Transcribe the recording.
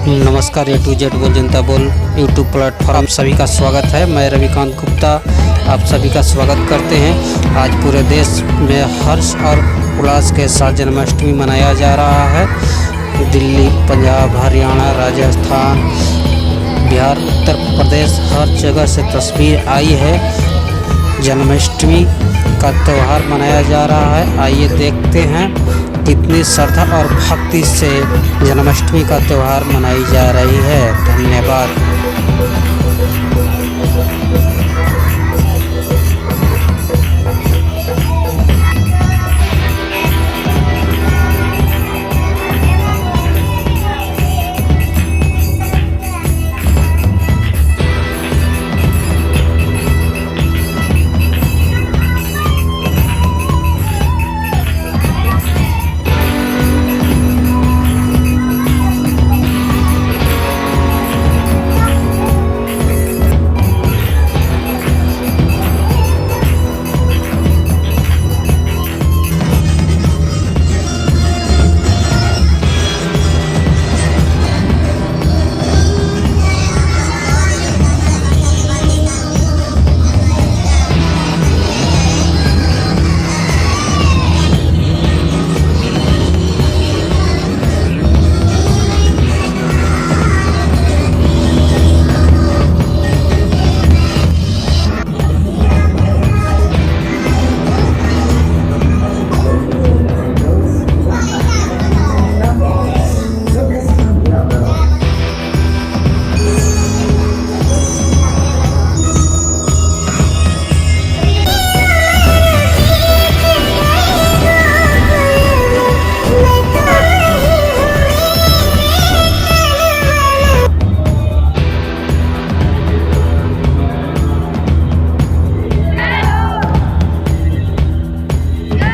नमस्कार, ए to Z बोल जनता बोल यूट्यूब प्लेटफॉर्म सभी का स्वागत है। मैं रविकांत गुप्ता आप सभी का स्वागत करते हैं। आज पूरे देश में हर्ष और उल्लास के साथ जन्माष्टमी मनाया जा रहा है। दिल्ली, पंजाब, हरियाणा, राजस्थान, बिहार, उत्तर प्रदेश हर जगह से तस्वीर आई है। जन्माष्टमी का त्यौहार मनाया जा रहा है। आइए देखते हैं कितनी श्रद्धा और भक्ति से जन्माष्टमी का त्यौहार मनाई जा रही है। धन्यवाद।